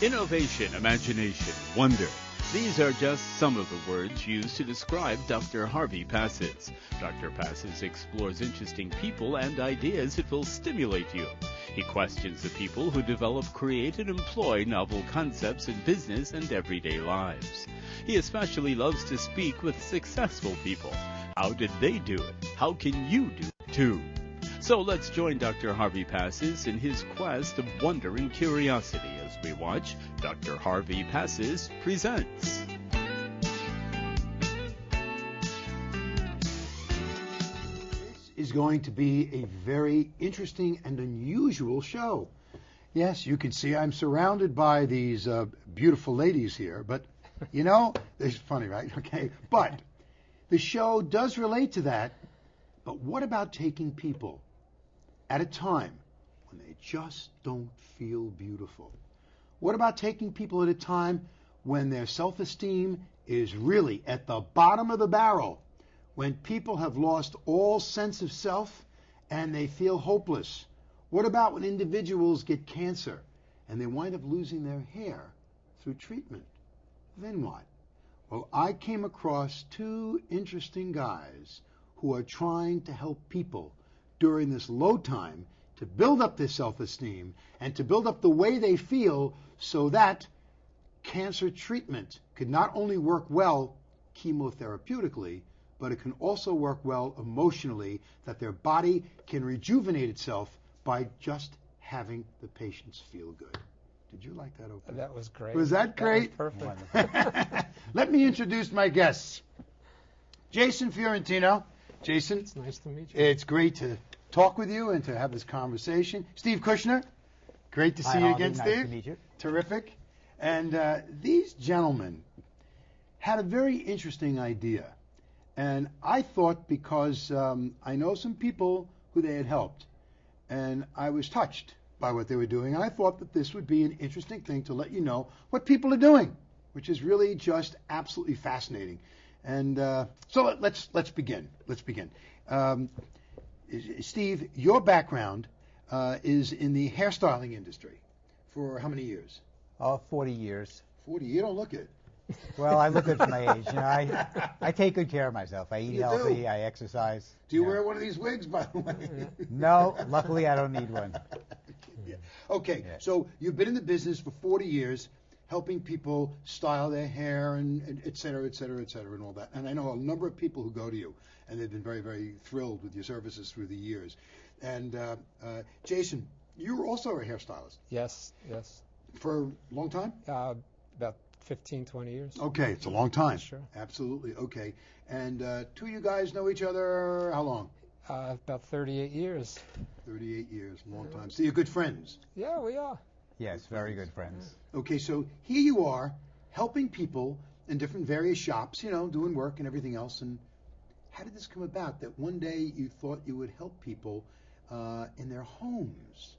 Innovation, imagination, wonder. These are just some of the words used to describe Dr. Harvey Passes. Dr. Passes explores interesting people and ideas that will stimulate you. He questions the people who develop, create, and employ novel concepts in business and everyday lives. He especially loves to speak with successful people. How did they do it? How can you do it too? So let's join Dr. Harvey Passes in his quest of wonder and curiosity as we watch Dr. Harvey Passes Presents. This is going to be a very interesting and unusual show. Yes, you can see I'm surrounded by these beautiful ladies here, but you know, it's funny, right? Okay, but the show does relate to that. But what about taking people at a time when they just don't feel beautiful? What about taking people at a time when their self-esteem is really at the bottom of the barrel, when people have lost all sense of self and they feel hopeless? What about when individuals get cancer and they wind up losing their hair through treatment? Then what? Well, I came across two interesting guys who are trying to help people during this low time to build up their self-esteem and to build up the way they feel so that cancer treatment could not only work well chemotherapeutically, but it can also work well emotionally, that their body can rejuvenate itself by just having the patients feel good. Did you like that opening? That was great. Was that great? That was perfect. Let me introduce my guests. Jason Fiorentino. Jason, It's nice to meet you. it's great to talk with you and to have this conversation. Steve Kushner, great to see you again, Steve. Nice to meet you. Terrific. And these gentlemen had a very interesting idea. And I thought, because I know some people who they had helped, and I was touched by what they were doing, and I thought that this would be an interesting thing to let you know what people are doing, which is really just absolutely fascinating. And so let's begin. Let's begin. Steve, your background is in the hairstyling industry for how many years? 40 years. 40. You don't look it. Well, I look good for my age. You know, I take good care of myself. I eat You healthy. do. I exercise. Do you know. wear one of these wigs, by the way? No, luckily I don't need one. Yeah. Okay, Yeah. so you've been in the business for 40 years, helping people style their hair and et cetera, et cetera, et cetera, and all that. And I know a number of people who go to you, and they've been very, very thrilled with your services through the years. And Jason, you were also a hairstylist Yes. for a long time? About 15, 20 years. Okay, it's a long time. Sure. Absolutely, okay. And two of you guys know each other how long? About 38 years. 38 years, long time. So you're good friends. Yeah, we are. Yes, very good friends. Okay, so here you are helping people in different various shops, you know, doing work and everything else. And how did this come about that one day you thought you would help people in their homes,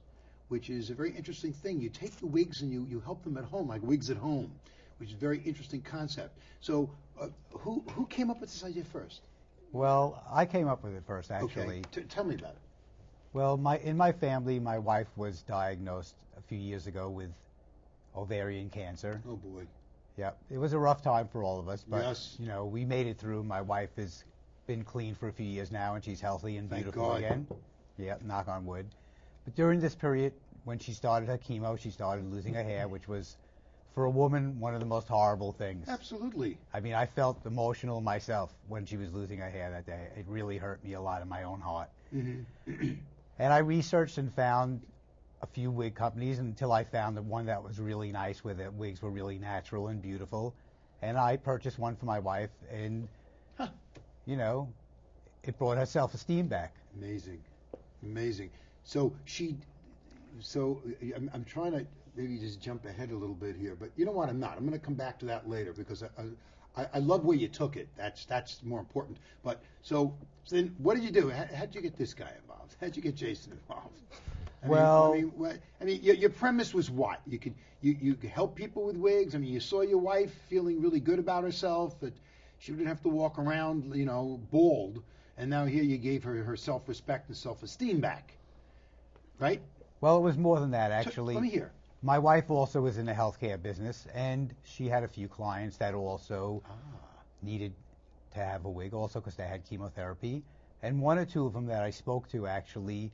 which is a very interesting thing. You take the wigs and you help them at home, like Wigs at Home, which is a very interesting concept. So who came up with this idea first? Well, I came up with it first, actually. Okay, tell me about it. Well, in my family, my wife was diagnosed a few years ago with ovarian cancer. Oh, boy. Yeah, it was a rough time for all of us, but Yes. you know, we made it through. My wife has been clean for a few years now, and she's healthy and Thank beautiful God. again. Yeah, knock on wood. But during this period, when she started her chemo, she started losing her hair, which was, for a woman, one of the most horrible things. Absolutely. I mean, I felt emotional myself when she was losing her hair that day. It really hurt me a lot in my own heart. Mm-hmm. And I researched and found a few wig companies until I found the one that was really nice, where the wigs were really natural and beautiful. And I purchased one for my wife, and, you know, it brought her self-esteem back. Amazing. Amazing. So I'm trying to maybe just jump ahead a little bit here, but you know what? I'm not. I'm going to come back to that later, because I love where you took it. That's more important. But so then what did you do? How'd you get this guy involved? How'd you get Jason involved? I mean, your premise was what? You could help people with wigs. I mean, you saw your wife feeling really good about herself, that she wouldn't have to walk around, you know, bald, and now here you gave her self-respect and self-esteem back, right? Well, it was more than that, actually. Let me hear. My wife also was in the healthcare business, and she had a few clients that also needed to have a wig, also because they had chemotherapy. And one or two of them that I spoke to actually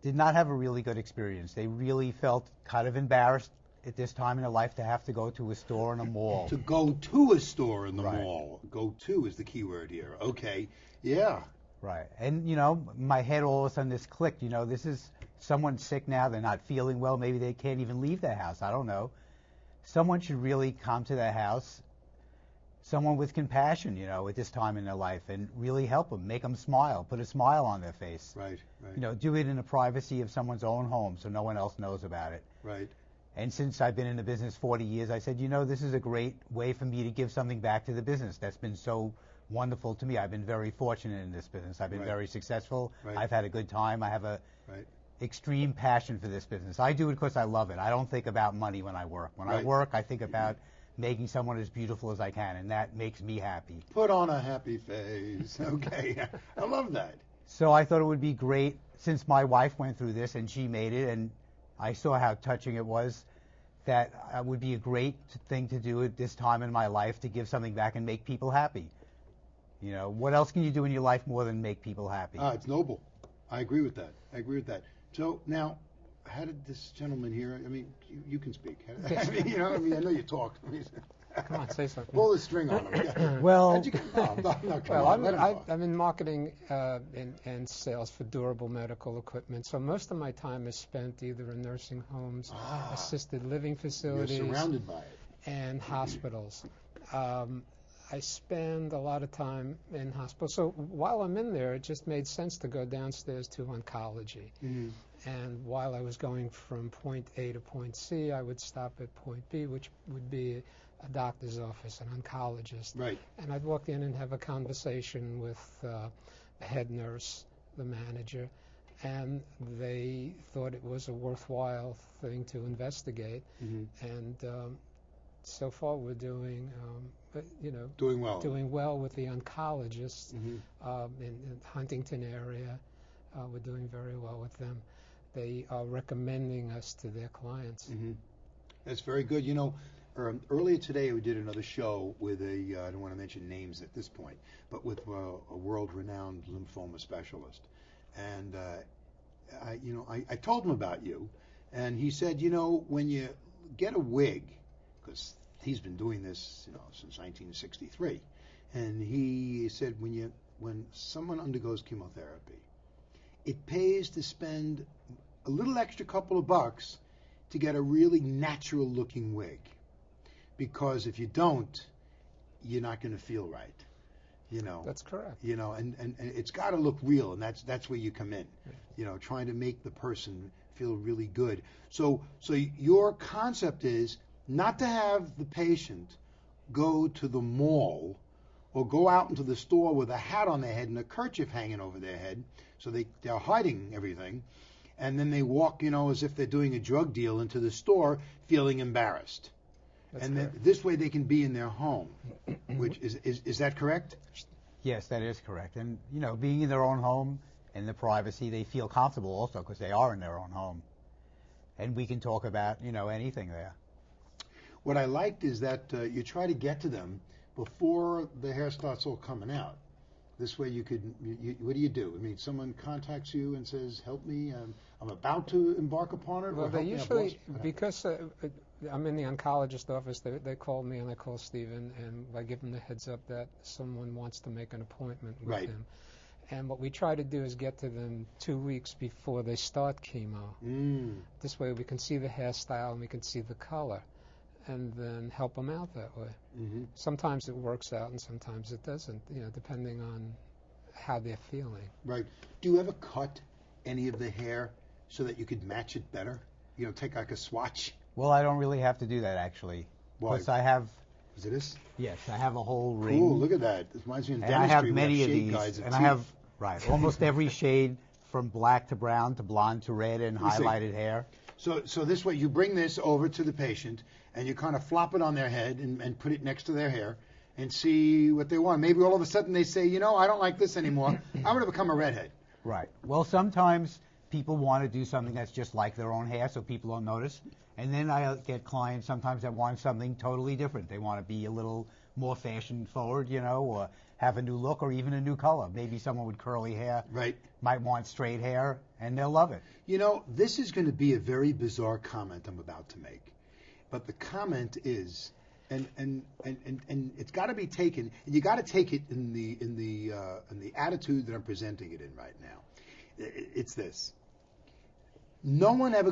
did not have a really good experience. They really felt kind of embarrassed at this time in their life to have to go to a store in a mall. To go to a store in the Right. mall. Go to is the key word here. Okay. Yeah. Right. And, you know, my head all of a sudden this clicked. You know, this is someone sick now. They're not feeling well. Maybe they can't even leave their house. I don't know. Someone should really come to their house, someone with compassion, you know, at this time in their life, and really help them, make them smile, put a smile on their face. Right, right. You know, do it in the privacy of someone's own home so no one else knows about it. Right. And since I've been in the business 40 years, I said, you know, this is a great way for me to give something back to the business. That's been so wonderful to me. I've been very fortunate in this business. I've been Right. very successful. Right. I've had a good time. I have a Right. extreme passion for this business. I do it because I love it. I don't think about money when I work. When I Right. work, I think about making someone as beautiful as I can, and that makes me happy. Put on a happy face. Okay. I love that. So I thought it would be great, since my wife went through this and she made it, and I saw how touching it was, that it would be a great thing to do at this time in my life, to give something back and make people happy. You know, what else can you do in your life more than make people happy? It's noble. I agree with that. I agree with that. So now, how did this gentleman here? I mean, you can speak. I mean, you know, I mean, I know you talk. I mean, Come on, say something. pull the string on him. Yeah. Well, How'd you get? No, come Well, on, let him talk. I'm in marketing and sales for durable medical equipment. So most of my time is spent either in nursing homes, assisted living You're facilities, surrounded by it. and hospitals. I spend a lot of time in hospitals. So while I'm in there, it just made sense to go downstairs to oncology. Mhm. And while I was going from point A to point C, I would stop at point B, which would be a doctor's office, an oncologist. Right. And I'd walk in and have a conversation with the head nurse, the manager, and they thought it was a worthwhile thing to investigate. Mhm. And so far we're doing, Doing well. doing well with the oncologists Mhm. in Huntington area. We're doing very well with them. They are recommending us to their clients. Mm-hmm. That's very good. You know, earlier today we did another show with I don't want to mention names at this point, but with a world-renowned lymphoma specialist. And I told him about you, and he said, you know, when you get a wig, because he's been doing this, you know, since 1963, and he said when someone undergoes chemotherapy, it pays to spend a little extra couple of bucks to get a really natural looking wig, because if you don't, you're not going to feel right, you know. That's correct. You know, and it's got to look real, and that's where you come in, you know, trying to make the person feel really good. So your concept is not to have the patient go to the mall or go out into the store with a hat on their head and a kerchief hanging over their head, so they're hiding everything, and then they walk, you know, as if they're doing a drug deal into the store, feeling embarrassed. That's and then correct. this way they can be in their home, which is that correct? Yes, that is correct. And, you know, being in their own home and the privacy, they feel comfortable also because they are in their own home. And we can talk about, you know, anything there. What I liked is that you try to get to them before the hair starts all coming out. This way you could, what do you do? I mean, someone contacts you and says, help me, I'm about to embark upon it? Well, or they help me, I've usually, lost-" because I'm in the oncologist office, they call me and I call Stephen, and I give them the heads up that someone wants to make an appointment with Right. him. And what we try to do is get to them 2 weeks before they start chemo. This way we can see the hairstyle and we can see the color, and then help them out that way. Mm-hmm. Sometimes it works out and sometimes it doesn't, you know, depending on how they're feeling. Right. Do you ever cut any of the hair so that you could match it better? You know, take like a swatch? Well, I don't really have to do that, actually. Why? Because I have, Is it this? yes, I have a whole ring. Cool, look at that. This reminds me of And dentistry. I have we many of shade these, guides and I have, right, almost every shade from black to brown to blonde to red and You see. highlighted hair. So this way you bring this over to the patient and you kind of flop it on their head and put it next to their hair and see what they want. Maybe all of a sudden they say, you know, I don't like this anymore. I'm going to become a redhead. Right. Well, sometimes people want to do something that's just like their own hair so people don't notice. And then I get clients sometimes that want something totally different. They want to be a little more fashion forward, or have a new look or even a new color. Maybe someone with curly hair might want straight hair, and they'll love it. This is going to be a very bizarre comment I'm about to make. But the comment is, and it's got to be taken, and you got to take it in the attitude that I'm presenting it in right now. It's this. No one ever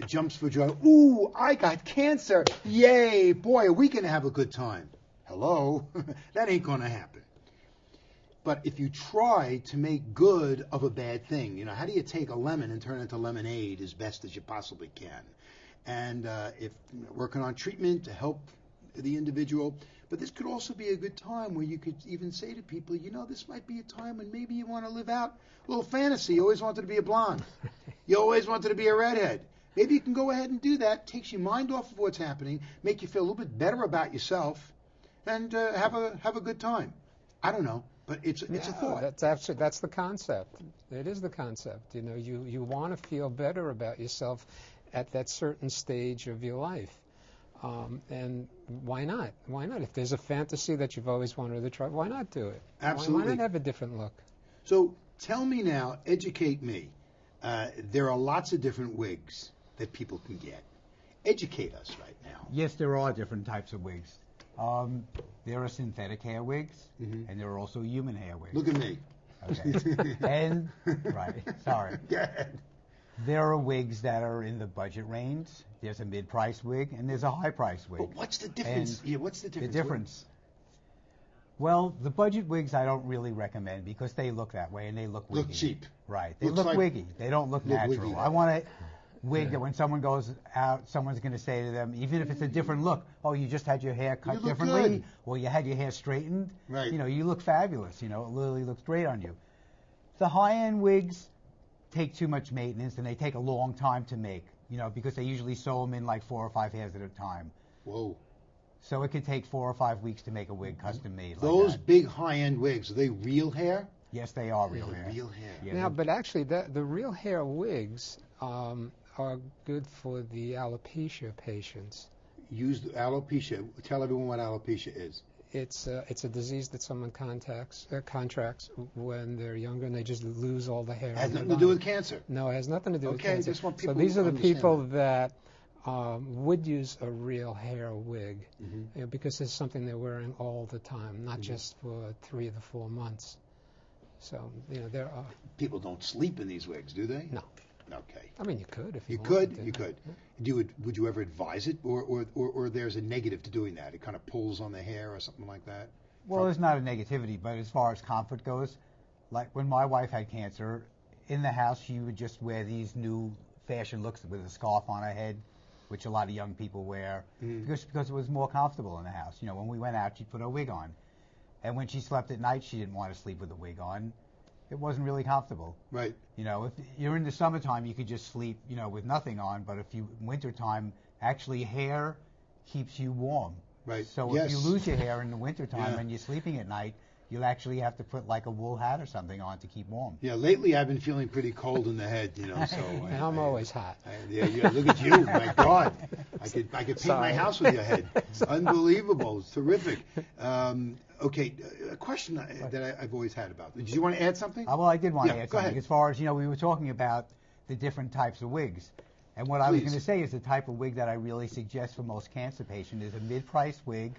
jumps for joy. Ooh, I got cancer. Yay, boy, are we going to have a good time? Hello? That ain't going to happen. But if you try to make good of a bad thing, how do you take a lemon and turn it into lemonade as best as you possibly can? And if working on treatment to help the individual, but this could also be a good time where you could even say to people, this might be a time when maybe you want to live out a little fantasy. You always wanted to be a blonde. You always wanted to be a redhead. Maybe you can go ahead and do that. Takes your mind off of what's happening, make you feel a little bit better about yourself, and have a good time. I don't know, but it's a thought. That's the concept. It is the concept. You want to feel better about yourself at that certain stage of your life. And why not? Why not? If there's a fantasy that you've always wanted to try, why not do it? Absolutely. Why not have a different look? So tell me now, educate me. There are lots of different wigs that people can get. Educate us right now. Yes, there are different types of wigs. There are synthetic hair wigs, and there are also human hair wigs. Look at me. Okay. Sorry. Go ahead. There are wigs that are in the budget range. There's a mid-price wig, and there's a high-price wig. But what's the difference? What's the difference? The difference. Well, the budget wigs I don't really recommend because they look that way and they look wiggy. Look cheap. Right. They look wiggy. They don't look natural. Wiggy. I want a wig that when someone goes out, someone's going to say to them, even if it's a different look, oh, you just had your hair cut differently, good. or you had your hair straightened. Right. You look fabulous. It literally looks great on you. The high-end wigs take too much maintenance and they take a long time to make, because they usually sew them in like 4 or 5 hairs at a time. Whoa. So it could take 4 or 5 weeks to make a wig custom made. Those like big high-end wigs, are they real hair? Yes, they are real hair. Real hair. Yeah, now, but actually, the real hair wigs are good for the alopecia patients. Use alopecia. Tell everyone what alopecia is. It's a disease that someone contracts when they're younger and they just lose all the hair. Has nothing to do with cancer. No, it has nothing to do with cancer. cancer. Just want people so these are the understand people that would use a real hair wig because it's something they're wearing all the time, not just for 3 to 4 months. So there are people don't sleep in these wigs, do they? No. Okay. I mean, you could if you could. wanted to. You could. Would you ever advise it, or there's a negative to doing that? It kind of pulls on the hair or something like that. Well, there's not a negativity, but as far as comfort goes, like when my wife had cancer, in the house she would just wear these new fashion looks with a scarf on her head, which a lot of young people wear, because it was more comfortable in the house. When we went out, she'd put her wig on, and when she slept at night, she didn't want to sleep with a wig on. It wasn't really comfortable. Right. If you're in the summertime, you could just sleep, with nothing on. But if you wintertime, actually hair keeps you warm. Right. So if you lose your hair in the wintertime and you're sleeping at night, you'll actually have to put like a wool hat or something on to keep warm. Yeah. Lately, I've been feeling pretty cold in the head, So. And I'm always hot. Look at you. My God. I could paint my house with your head. Unbelievable. It's terrific. Okay, a question that I've always had about. Did you want to add something? Well, I did want to add go something. ahead. As far as, we were talking about the different types of wigs. And what I was going to say is the type of wig that I really suggest for most cancer patients is a mid-price wig,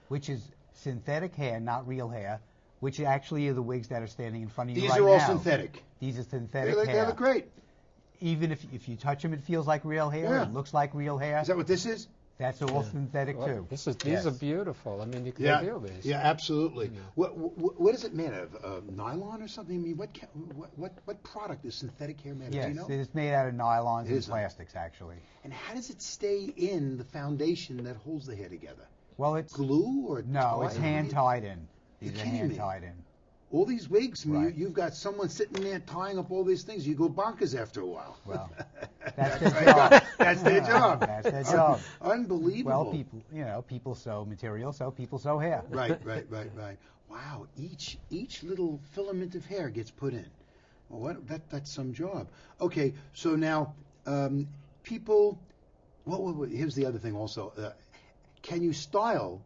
which is synthetic hair, not real hair, which actually are the wigs that are standing in front of you right now. These are all synthetic. These are synthetic hair. They look great. Even if you touch them, it feels like real hair. It looks like real hair. Is that what this is? That's all synthetic too. These are beautiful. I mean, you can feel these. Yeah, absolutely. What is it made of? Nylon or something? I mean, what product is synthetic hair made of? Yes, Do you know? it is made out of nylons and plastics, actually. And how does it stay in the foundation that holds the hair together? Well, it's glue or no, it's hand tied in. These are hand tied in. All these wigs, I mean, you've got someone sitting there tying up all these things. You go bonkers after a while. Well, that's their job. That's their job. That's their job. Unbelievable. Well, people sew material, so people sew hair. Right. Wow, each little filament of hair gets put in. Oh, that's some job. Okay, so now people. Here's the other thing also. Can you style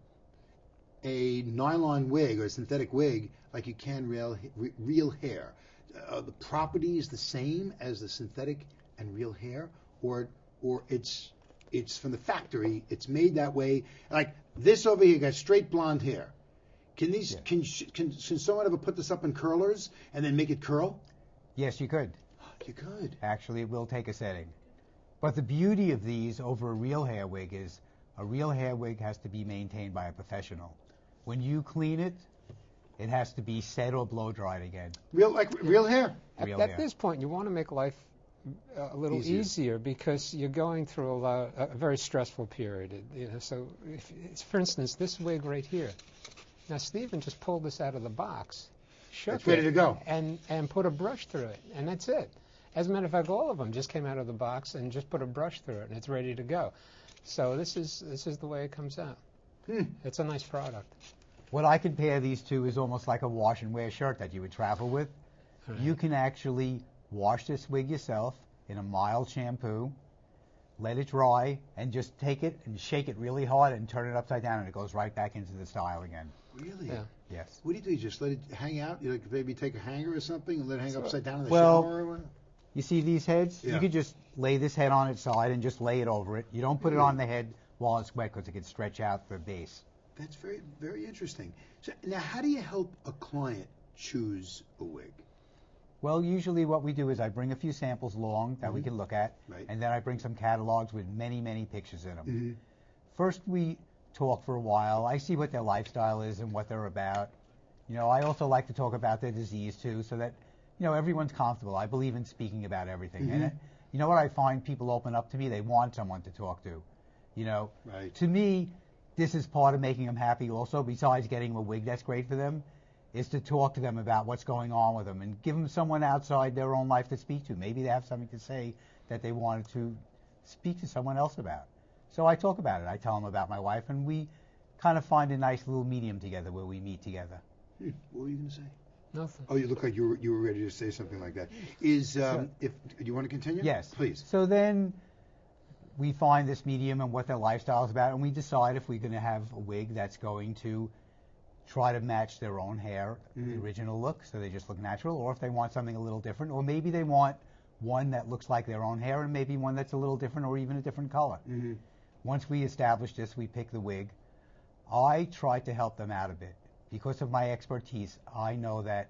a nylon wig or a synthetic wig like you can real hair? Are the properties the same as the synthetic and real hair, or it's from the factory? It's made that way. Like this over here got straight blonde hair. Can these can someone ever put this up in curlers and then make it curl? Yes, you could. You could. Actually, it will take a setting. But the beauty of these over a real hair wig is a real hair wig has to be maintained by a professional. When you clean it, it has to be set or blow dried again. Real hair. At this point, you want to make life a little easier because you're going through a very stressful period. So, for instance, this wig right here. Now, Stephen just pulled this out of the box, shook it's ready to go, and put a brush through it, and that's it. As a matter of fact, all of them just came out of the box and just put a brush through it, and it's ready to go. So this is the way it comes out. It's a nice product. What I compare these to is almost like a wash and wear shirt that you would travel with. Right. You can actually wash this wig yourself in a mild shampoo, let it dry, and just take it and shake it really hard and turn it upside down, and it goes right back into the style again. Really? Yeah. Yes. What do? You just let it hang out? You maybe take a hanger or something and let it hang upside down in the well, shower? Or you see these heads? Yeah. You could just lay this head on its side and just lay it over it. You don't put it on the head while it's wet because it can stretch out for a base. That's very, very interesting. So now, how do you help a client choose a wig? Well, usually what we do is I bring a few samples along that we can look at, Right. and then I bring some catalogs with many, many pictures in them. Mm-hmm. First, we talk for a while. I see what their lifestyle is and what they're about. I also like to talk about their disease too, so that everyone's comfortable. I believe in speaking about everything. Mm-hmm. And you know what I find? People open up to me. They want someone to talk to. Right. To me, this is part of making them happy also, besides getting them a wig that's great for them, is to talk to them about what's going on with them and give them someone outside their own life to speak to. Maybe they have something to say that they wanted to speak to someone else about. So I talk about it. I tell them about my wife, and we kind of find a nice little medium together where we meet together. What were you going to say? Nothing. Oh, you look like you were ready to say something like that. If do you want to continue? Yes. Please. So then we find this medium and what their lifestyle is about, and we decide if we're going to have a wig that's going to try to match their own hair, the original look, so they just look natural, or if they want something a little different, or maybe they want one that looks like their own hair and maybe one that's a little different or even a different color. Mm-hmm. Once we establish this, we pick the wig. I try to help them out a bit. Because of my expertise, I know that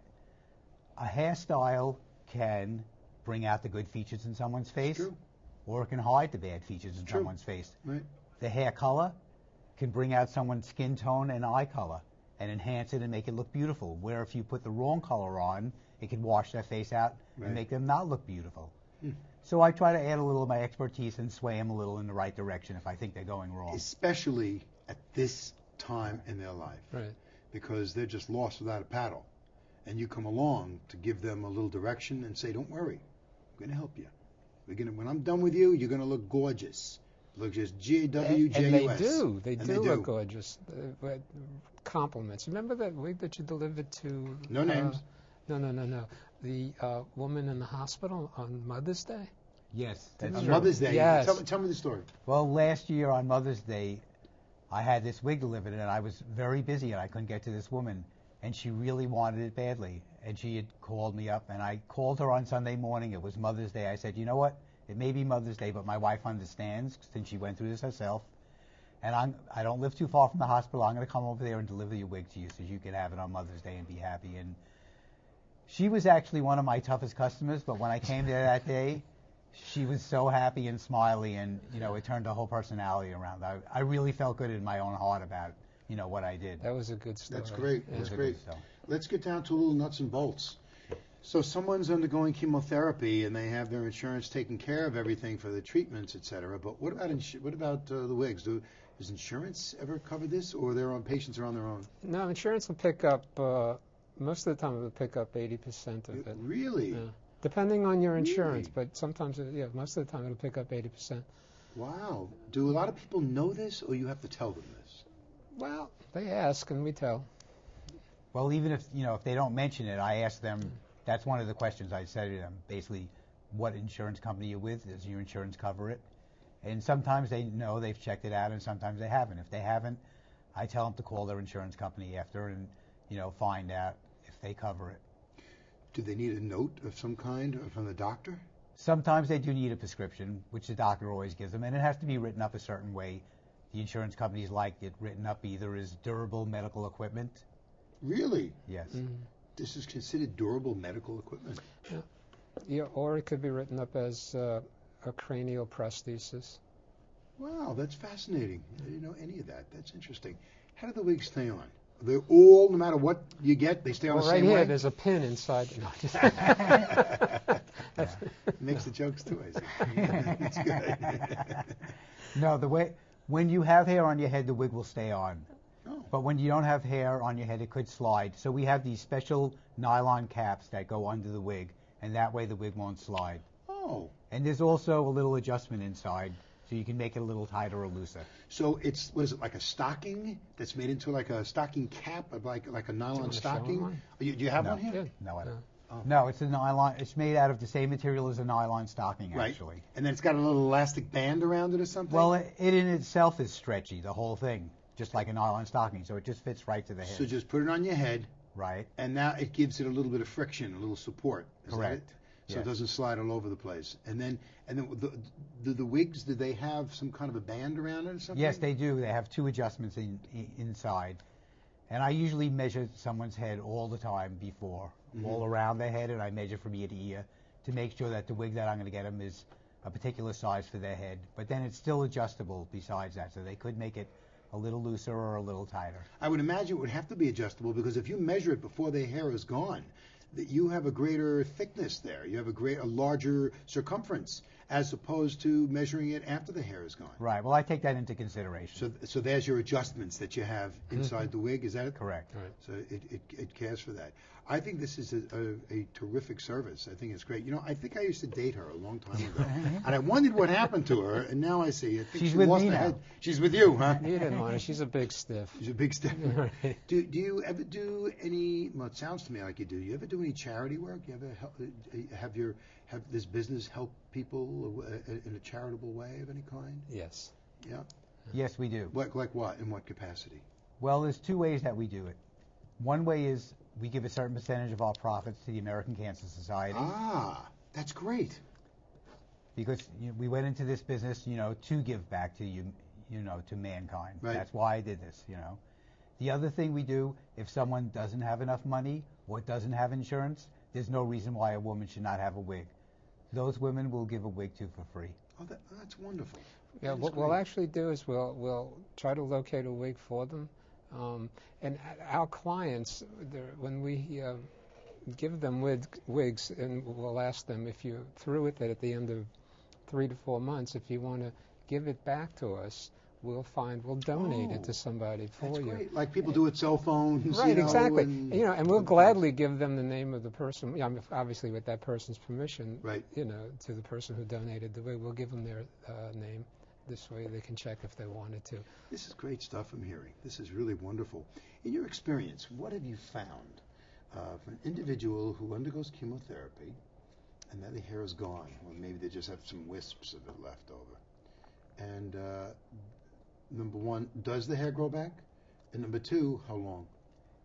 a hairstyle can bring out the good features in someone's face, True. or it can hide the bad features in True. someone's face. Right. The hair color can bring out someone's skin tone and eye color and enhance it and make it look beautiful, where if you put the wrong color on, it can wash their face out and make them not look beautiful. So I try to add a little of my expertise and sway them a little in the right direction if I think they're going wrong. Especially at this time in their life. Right. Because they're just lost without a paddle. And you come along to give them a little direction and say, don't worry, I'm going to help you. When I'm done with you, you're going to look gorgeous. Look just G-A-W-J-U-S. And they do look gorgeous. Compliments. Remember that wig that you delivered to... No names. No. The woman in the hospital on Mother's Day? Yes. On Mother's Day. Yes. Tell me the story. Well, last year on Mother's Day, I had this wig delivered, and I was very busy, and I couldn't get to this woman, and she really wanted it badly, and she had called me up, and I called her on Sunday morning. It was Mother's Day. I said, you know what? It may be Mother's Day, but my wife understands since she went through this herself, and I don't live too far from the hospital. I'm going to come over there and deliver your wig to you so you can have it on Mother's Day and be happy. And she was actually one of my toughest customers, but when I came there that day, she was so happy and smiley, and it turned her whole personality around. I really felt good in my own heart about what I did. That was a good story. That's great. Yeah. That's great. Let's get down to a little nuts and bolts. So someone's undergoing chemotherapy and they have their insurance taking care of everything for the treatments, etc. But what about the wigs? Does insurance ever cover this, or patients are on their own? No, insurance will pick up. Most of the time, it will pick up 80% of it. Really? Yeah. Depending on your insurance, Really? but sometimes, most of the time, it'll pick up 80%. Wow. Do a lot of people know this, or you have to tell them this? Well, they ask and we tell. Well, even if they don't mention it, I ask them, that's one of the questions I say to them. Basically, what insurance company you're with, does your insurance cover it? And sometimes they know they've checked it out, and sometimes they haven't. If they haven't, I tell them to call their insurance company after and, find out if they cover it. Do they need a note of some kind from the doctor? Sometimes they do need a prescription, which the doctor always gives them, and it has to be written up a certain way. The insurance companies like it written up either as durable medical equipment. Really? Yes. Mm-hmm. This is considered durable medical equipment? Yeah, or it could be written up as a cranial prosthesis. Wow, that's fascinating. I didn't know any of that. That's interesting. How do the wigs stay on? They're all, no matter what you get, they stay on the same way? Right here, there's a pin inside. No, just Makes the jokes too, I see. That's good. No, when you have hair on your head, the wig will stay on. Oh. But when you don't have hair on your head, it could slide. So we have these special nylon caps that go under the wig, and that way the wig won't slide. Oh. And there's also a little adjustment inside, so you can make it a little tighter or looser. So it's, what is it, like a stocking that's made into like a stocking cap, like a nylon stocking? one? Do you have No. one here? Yeah. No, I don't. Oh. No, it's a nylon. It's made out of the same material as a nylon stocking, Right. actually. And then it's got a little elastic band around it or something? Well, it in itself is stretchy, the whole thing, just like a nylon stocking, so it just fits right to the head. So just put it on your head, Right. and now it gives it a little bit of friction, a little support. Is that Correct. it? So Yes. it doesn't slide all over the place. And then the wigs, do they have some kind of a band around it or something? Yes, they do. They have two adjustments inside. And I usually measure someone's head all the time before, all around their head, and I measure from ear to ear to make sure that the wig that I'm going to get them is a particular size for their head. But then it's still adjustable besides that, so they could make it a little looser or a little tighter. I would imagine it would have to be adjustable because if you measure it before their hair is gone, that you have a greater thickness there. You have a larger circumference as opposed to measuring it after the hair is gone. Right. Well, I take that into consideration. So there's your adjustments that you have inside the wig. Is that it? Correct. Right. So it cares for that. I think this is a terrific service. I think it's great. I think I used to date her a long time ago, and I wondered what happened to her. And now I see. I think She's she with lost me her now. head. She's with you, huh? You didn't want her. She's a big stiff. She's a big step. Right. Do you ever do any? Well, it sounds to me like you do. You ever do any charity work? You ever have this business help people in a charitable way of any kind? Yes. Yeah. Yes, we do. Like what? In what capacity? Well, there's two ways that we do it. One way is we give a certain percentage of our profits to the American Cancer Society. Ah, that's great. Because we went into this business, to give back to to mankind. Right. That's why I did this, The other thing we do, if someone doesn't have enough money or doesn't have insurance, there's no reason why a woman should not have a wig. Those women will give a wig to for free. Oh, that's wonderful. Yeah, That is what we'll great. actually do is we'll try to locate a wig for them, and our clients, when we give them wigs, and we'll ask them if you're through with it at the end of 3 to 4 months, if you want to give it back to us, we'll donate it to somebody for That's you. great. Like people do with cell phones. Right, exactly. And, And we'll gladly give them the name of the person. I mean, obviously, with that person's permission. Right. To the person who donated the wig, we'll give them their name. This way, they can check if they wanted to. This is great stuff I'm hearing. This is really wonderful. In your experience, what have you found for an individual who undergoes chemotherapy and then the hair is gone, or maybe they just have some wisps of it left over? And number one, does the hair grow back? And number two, how long?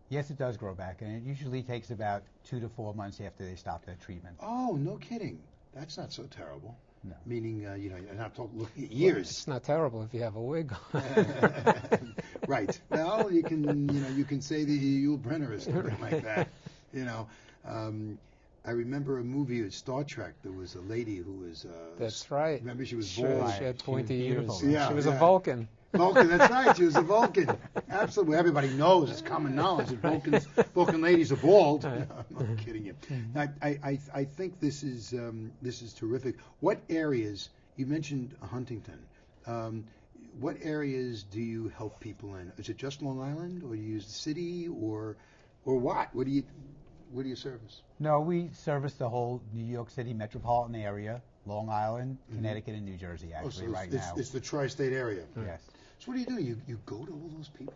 Yes, it does grow back, and it usually takes about 2 to 4 months after they stop their treatment. Oh, no kidding. That's not so terrible. No. Meaning, you're not looking at years. It's not terrible if you have a wig on. Right. Well, you can say the Yul Brynner or something like that. I remember a movie at Star Trek. There was a lady who was. That's right. Remember, she was Sure, bald. she had pointy She was ears. beautiful. Yeah, She was yeah. a Vulcan. Vulcan. That's right. She was a Vulcan. Absolutely. Everybody knows. It's common knowledge that Vulcan ladies are bald. No, I'm not kidding you. I think this is terrific. What areas? You mentioned Huntington. What areas do you help people in? Is it just Long Island, or do you use the city, or what? What do you service? No, we service the whole New York City metropolitan area, Long Island, Connecticut, and New Jersey, actually, right now. It's the tri-state area. Yes. So what do? You go to all those people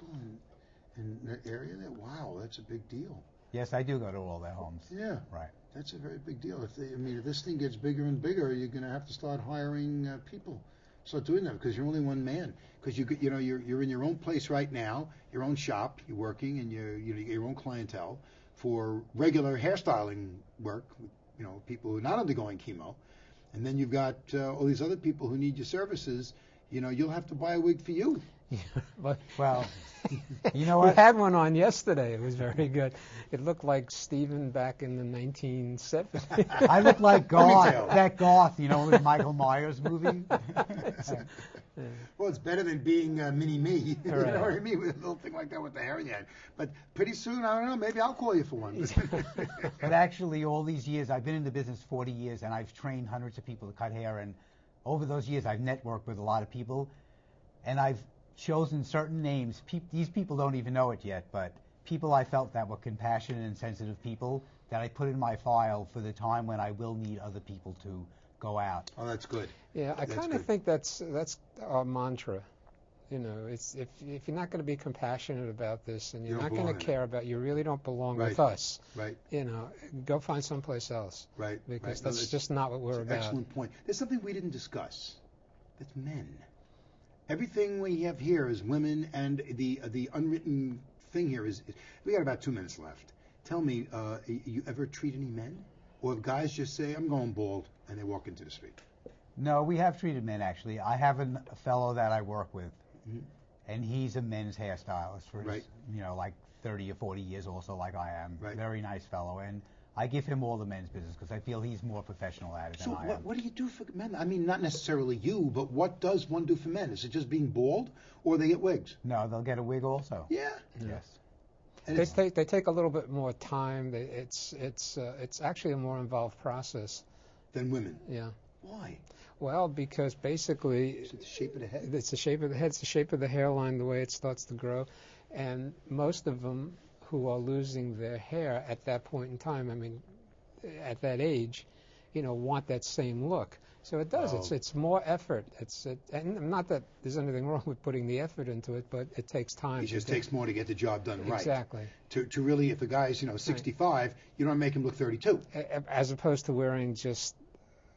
in that area there? Wow, that's a big deal. Yes, I do go to all their homes. Yeah. Right. That's a very big deal. If this thing gets bigger and bigger, you're going to have to start hiring people. Start doing that because you're only one man. Because you're in your own place right now, your own shop, you're working, and you get your own clientele for regular hairstyling work. People who are not undergoing chemo, and then you've got all these other people who need your services. You'll have to buy a wig for you. Yeah, but Well, you know what? we had one on yesterday. It was very good. It looked like Stephen back in the 1970s. I look like Goth, tell. that Goth, with Michael Myers movie. Well, it's better than being mini-me. You Right. know what I mean? With a little thing like that with the hair in the head. But pretty soon, I don't know, maybe I'll call you for one. But actually, all these years, I've been in the business 40 years, and I've trained hundreds of people to cut hair. And over those years, I've networked with a lot of people, and I've chosen certain names. These people don't even know it yet, but people I felt that were compassionate and sensitive people that I put in my file for the time when I will need other people to go out. Oh, that's good. Yeah, I kind of think that's our mantra. It's if you're not going to be compassionate about this and you're You not don't going to belong in care about, you really don't belong Right. with us. Right. Go find someplace else. Right. Because right. No, that's it's just not what we're an about. excellent point. There's something we didn't discuss. That's men. Everything we have here is women, and the unwritten thing here is we got about 2 minutes left. Tell me, you ever treat any men? Or guys just say, I'm going bald, and they walk into the street? No, we have treated men, actually. I have a fellow that I work with, Mhm. and he's a men's hairstylist for, Right. like 30 or 40 years also, like I am. Right. Very nice fellow. And I give him all the men's business because I feel he's more professional at it So than I am. what do you do for men? I mean, not necessarily you, but what does one do for men? Is it just being bald, or they get wigs? No, they'll get a wig also. Yeah. Yes. And They take a little bit more time. It's actually a more involved process. than women. Yeah. Why? Well, because basically Is it the shape of the head? it's the shape of the head, it's the shape of the hairline, the way it starts to grow, and most of them who are losing their hair at that point in time, at that age, want that same look. So it does. Oh. It's more effort. And not that there's anything wrong with putting the effort into it, but it takes time. It just takes more to get the job done right. Exactly. To really, if a guy's 65, you don't make him look 32. As opposed to wearing just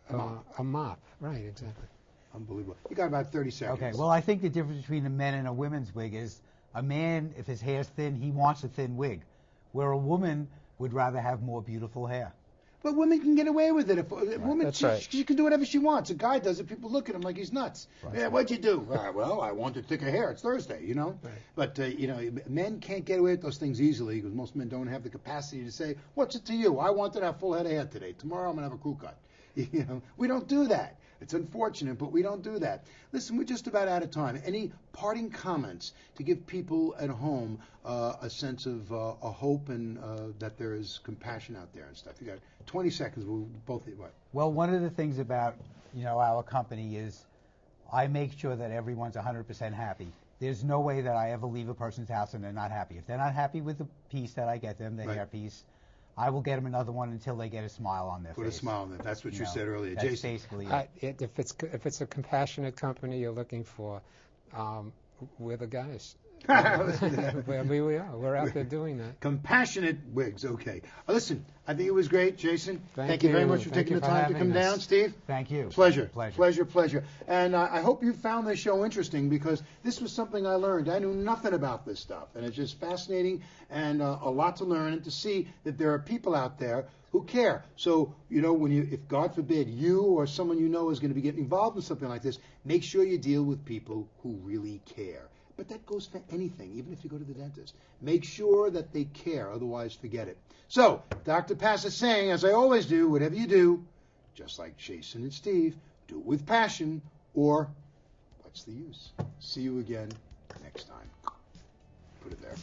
mop. a mop. Right. Exactly. Unbelievable. You got about 30 seconds. Okay, well, I think the difference between a man and a women's wig is a man, if his hair's thin, he wants a thin wig, where a woman would rather have more beautiful hair. But women can get away with it. If a woman, That's right. she can do whatever she wants. A guy does it, people look at him like he's nuts. Right. Yeah, what'd you do? Well, I wanted thicker hair. It's Thursday, Right. But, men can't get away with those things easily because most men don't have the capacity to say, what's it to you? I wanted to have full head of hair today. Tomorrow I'm going to have a crew cut. We don't do that. It's unfortunate, but we don't do that. Listen, we're just about out of time. Any parting comments to give people at home a sense of a hope and that there is compassion out there and stuff? You got 20 seconds. We'll both eat what? Well, one of the things about, our company is I make sure that everyone's 100% happy. There's no way that I ever leave a person's house and they're not happy. If they're not happy with the piece that I get them, the Right. hair piece, I will get them another one until they get a smile on their Put face. a smile on it. That's what you said earlier. That's Jason. basically it. If it's a compassionate company you're looking for, we're the guys. Listen to that. We are. We're out there doing that. Compassionate wigs. Okay. Listen, I think it was great, Jason. Thank you very you. much for Thank taking you the for time to having come us. down, Steve. Thank you. Pleasure. Pleasure. And I hope you found this show interesting because this was something I learned. I knew nothing about this stuff, and it's just fascinating and a lot to learn and to see that there are people out there who care. So, if God forbid you or someone you know is going to be getting involved in something like this, make sure you deal with people who really care. But that goes for anything, even if you go to the dentist. Make sure that they care, otherwise forget it. So, Dr. Pass is saying, as I always do, whatever you do, just like Jason and Steve, do it with passion, or what's the use? See you again next time. Put it there.